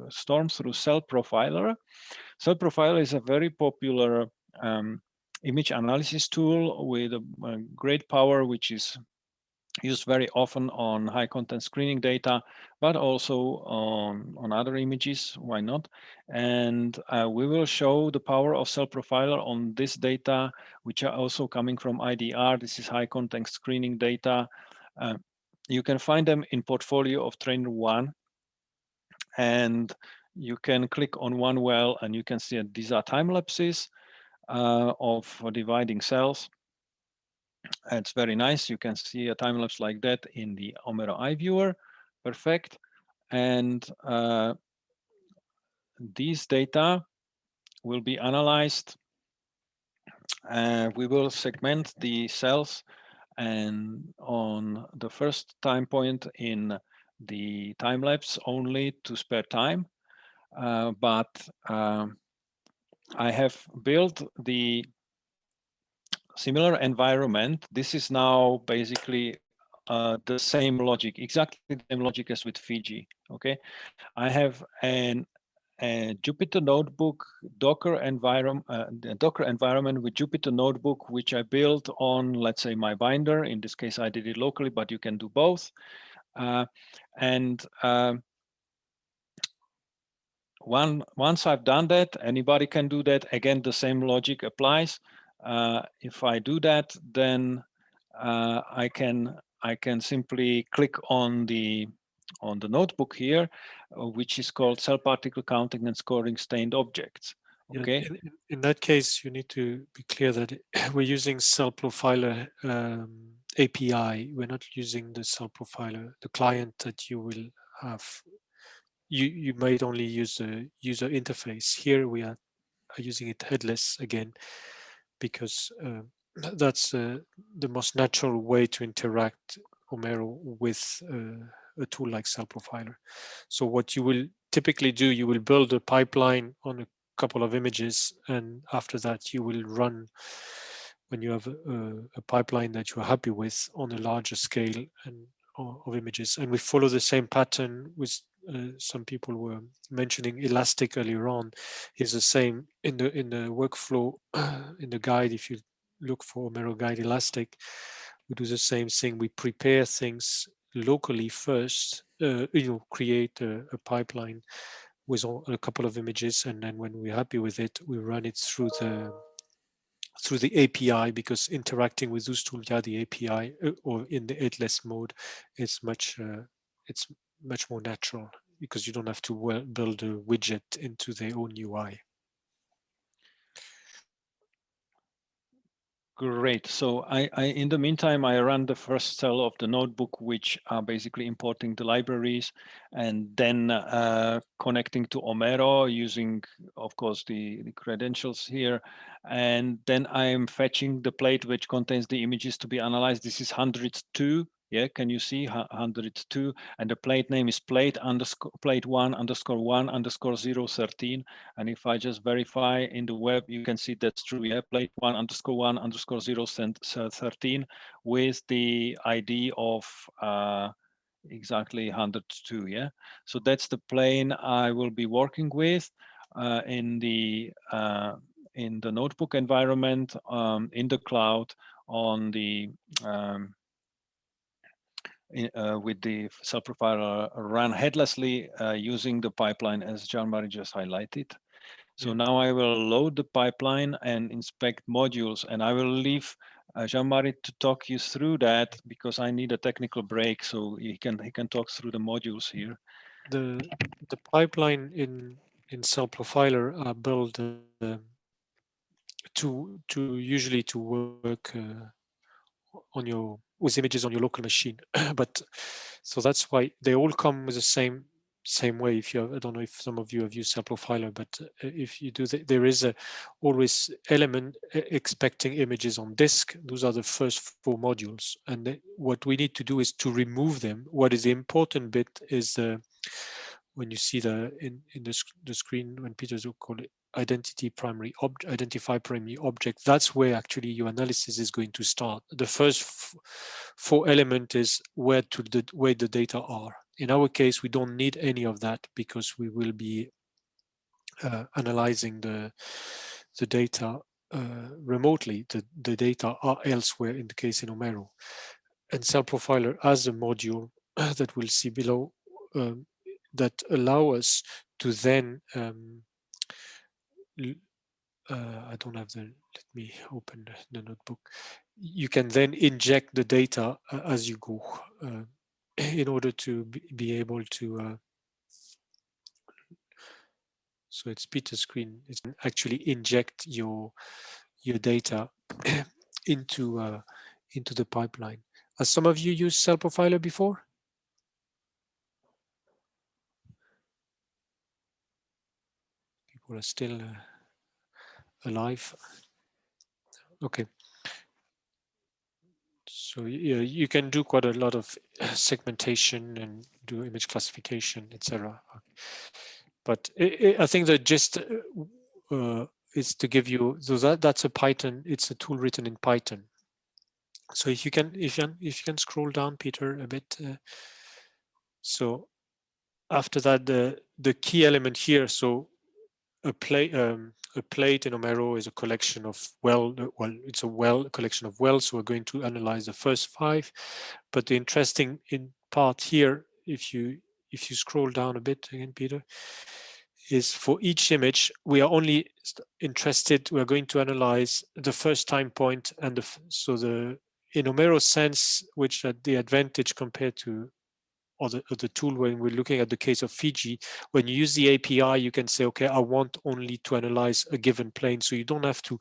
storm through CellProfiler. CellProfiler is a very popular image analysis tool with a great power, which is used very often on high content screening data, but also on other images, why not? And we will show the power of CellProfiler on this data, which are also coming from IDR. This is high content screening data. You can find them in portfolio of trainer one, and you can click on one well and you can see that these are time lapses of dividing cells. It's very nice. You can see a time lapse like that in the OMERO iViewer. Perfect. And these data will be analyzed. We will segment the cells, and on the first time point in the time lapse only to spare time. But I have built the similar environment. This is now basically the same logic, exactly the same logic as with Fiji. Okay, I have a Jupyter Notebook Docker environment with Jupyter Notebook, which I built on, let's say, my binder. In this case, I did it locally, but you can do both. Once I've done that, anybody can do that. Again, the same logic applies. If I do that, then I can simply click on the notebook here, which is called cell particle counting and scoring stained objects. Okay. Yeah, in that case, you need to be clear that we're using CellProfiler API. We're not using the CellProfiler, the client that you will have. You might only use the user interface. Here we are using it headless again, because that's the most natural way to interact OMERO with a tool like CellProfiler. So what you will typically do, you will build a pipeline on a couple of images, and after that you will run, when you have a pipeline that you're happy with, on a larger scale and of images. And we follow the same pattern with some people were mentioning Elastic earlier on. Is the same in the workflow in the guide. If you look for OMERO guide Elastic, we do the same thing. We prepare things locally first, create a pipeline with a couple of images, and then when we're happy with it, we run it through the API, because interacting with those tools via the API or in the headless mode is much more natural, because you don't have to build a widget into their own UI. Great. So in the meantime, I run the first cell of the notebook, which are basically importing the libraries and then connecting to OMERO using, of course, the credentials here. And then I'm fetching the plate which contains the images to be analyzed. This is 102. Yeah, can you see 102? And the plate name is plate 1_1_1_013. And if I just verify in the web, you can see that's true. Yeah, plate 1_1_013 with the ID of exactly 102. Yeah, so that's the plane I will be working with in the notebook environment, in the cloud, on the with the CellProfiler run headlessly using the pipeline as Jean-Marie just highlighted. So now I will load the pipeline and inspect modules, and I will leave Jean-Marie to talk you through that, because I need a technical break, so he can talk through the modules here. The pipeline in CellProfiler are built to usually to work with images on your local machine, but so that's why they all come with the same way. If you have, I don't know if some of you have used CellProfiler, but if you do, there is always element expecting images on disk. Those are the first 4 modules, and what we need to do is to remove them. What is the important bit is when you see in the screen, when Peter will call it identify primary object, that's where actually your analysis is going to start. The first 4 elements is where the data are. In our case, we don't need any of that because we will be analyzing the data remotely. The data are elsewhere in the case in OMERO. And CellProfiler as a module that we'll see below that allow us to then I don't have the, let me open the notebook. You can then inject the data as you go in order to be able to, so it's Peter's screen, it's actually inject your data into the pipeline. Has some of you used CellProfiler before? People are still alive. Okay. So yeah, you can do quite a lot of segmentation and do image classification, etc. But I think the gist is to give you, so that's a Python. It's a tool written in Python. So if you can scroll down, Peter, a bit. So after that, the key element here. So a plate in OMERO is a collection of it's a collection of wells. So we're going to analyze the first 5. But the interesting part here, if you scroll down a bit again, Peter, is for each image we are only interested. We are going to analyze the first time point and in OMERO sense, which the advantage compared to the tool when we're looking at the case of Fiji, when you use the API, you can say, okay, I want only to analyze a given plane. So you don't have to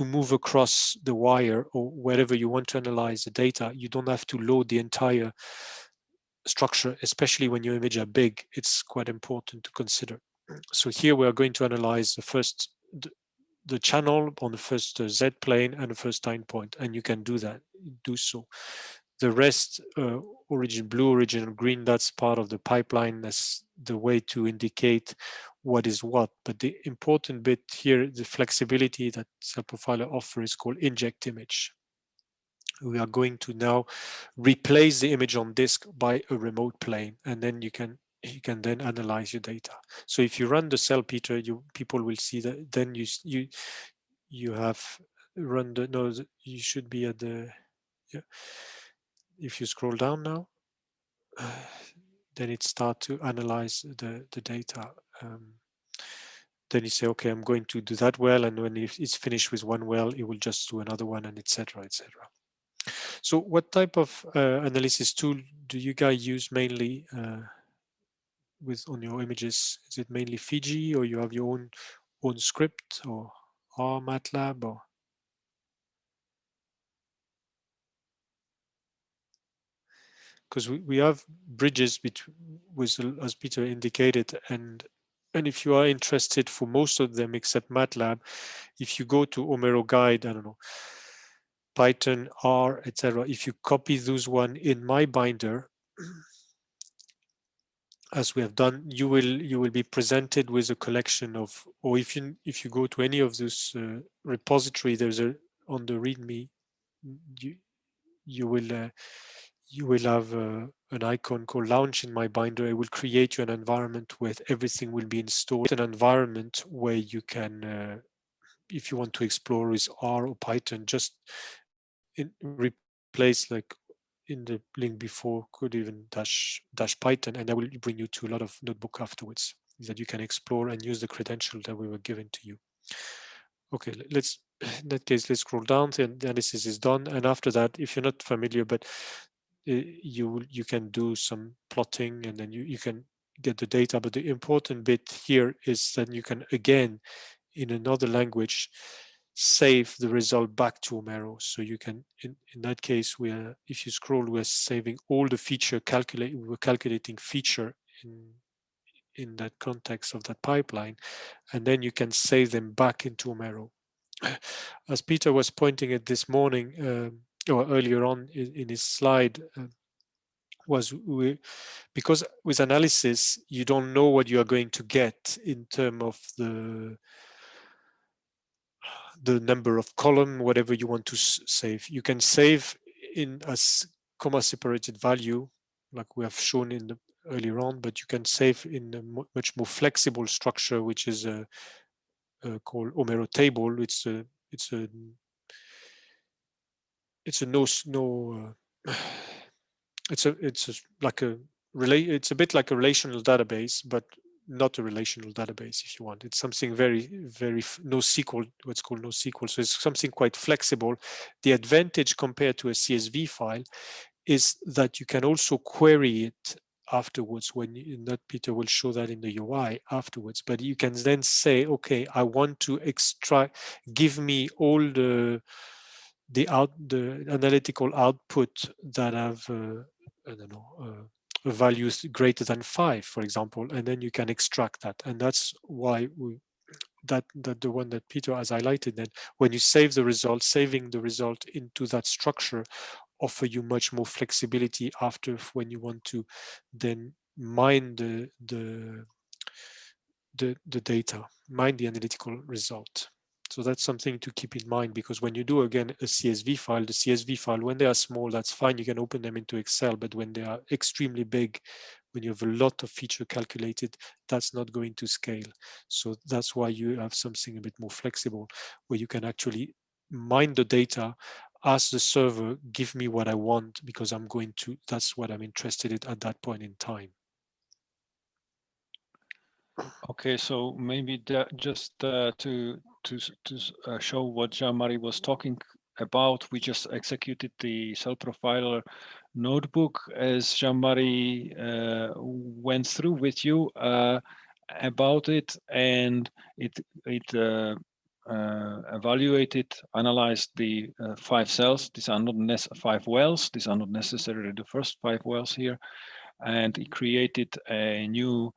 move across the wire or wherever you want to analyze the data. You don't have to load the entire structure, especially when your images are big. It's quite important to consider. So here we are going to analyze the channel on the first Z plane and the first time point, and you can do so. The rest, origin blue, origin green, that's part of the pipeline. That's the way to indicate what is what. But the important bit here, the flexibility that CellProfiler offers is called inject image. We are going to now replace the image on disk by a remote plane, and then you can then analyze your data. So if you run the cell, Peter, people will see that. Then you have run the you should be at the if you scroll down now, then it starts to analyze the data. Then you say, okay, I'm going to do that well, and when it's finished with one well, it will just do another one, and etc. etc. So what type of analysis tool do you guys use mainly on your images? Is it mainly Fiji, or you have your own script, or R, MATLAB, or? Because we have bridges with, as Peter indicated, and if you are interested for most of them except MATLAB, if you go to OMERO guide, I don't know, Python, R, etc. If you copy those one in my binder, as we have done, you will be presented with a collection of, or if you go to any of those repository, there's on the README, you will have an icon called launch in my binder. It will create you an environment where everything will be installed. An environment where you can, if you want to explore with R or Python, just replace, like in the link before, could even dash Python, and that will bring you to a lot of notebook afterwards that you can explore and use the credential that we were given to you. Okay, let's, in that case, let's scroll down. The analysis is done, and after that, if you're not familiar, but you can do some plotting, and then you can get the data. But the important bit here is that you can, again, in another language, save the result back to OMERO. So you can, in that case, if you scroll, we're saving all the feature we're calculating feature in that context of that pipeline, and then you can save them back into OMERO. As Peter was pointing at this morning, or earlier on in his slide, because with analysis, you don't know what you are going to get in terms of the number of column, whatever you want to save. You can save in as comma separated value, like we have shown in earlier on, but you can save in a much more flexible structure, which is called OMERO table. It's a it's a bit like a relational database, but not a relational database, if you want. It's something very NoSQL, what's called NoSQL. So it's something quite flexible. The advantage compared to a CSV file is that you can also query it afterwards. That Peter will show that in the UI afterwards, but you can then say, okay, I want to extract, give me all the analytical output that have I don't know, values greater than 5, for example, and then you can extract that. And that's why that the one that Peter has highlighted, that when you save the result, saving the result into that structure offer you much more flexibility after, when you want to then mine the data, mine the analytical result. So that's something to keep in mind, because when you do, again, a CSV file, the CSV file, when they are small, that's fine. You can open them into Excel, but when they are extremely big, when you have a lot of feature calculated, that's not going to scale. So that's why you have something a bit more flexible, where you can actually mine the data, ask the server, give me what I want, because that's what I'm interested in at that point in time. Okay, so maybe just to show what Jean-Marie was talking about, we just executed the CellProfiler notebook as Jean-Marie went through with you about it, and it evaluated, analyzed the 5 cells. These are not 5 wells. These are not necessarily the first 5 wells here, and it created a new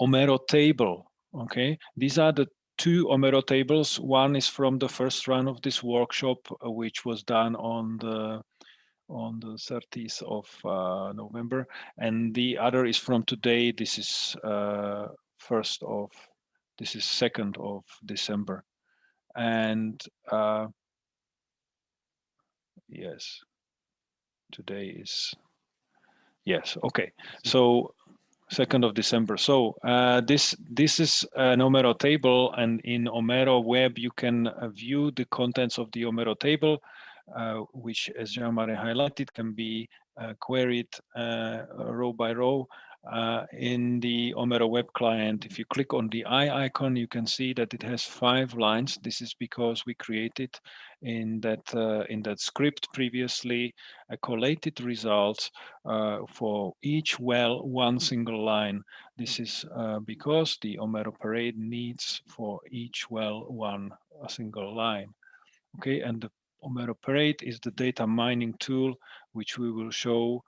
OMERO table. Okay, these are the 2 OMERO tables. One is from the first run of this workshop, which was done on the 30th of November, and the other is from today. This is 2nd of December, and yes, today is, yes, okay, so 2nd of December. So this is an OMERO table, and in OMERO web you can view the contents of the OMERO table, which, as Jean-Marie highlighted, can be queried row by row in the OMERO web client. If you click on the eye icon, you can see that it has 5 lines. This is because we created in that script previously collated results for each well 1 single line. This is because the OMERO parade needs for each well a single line. Okay, and the OMERO parade is the data mining tool, which we will show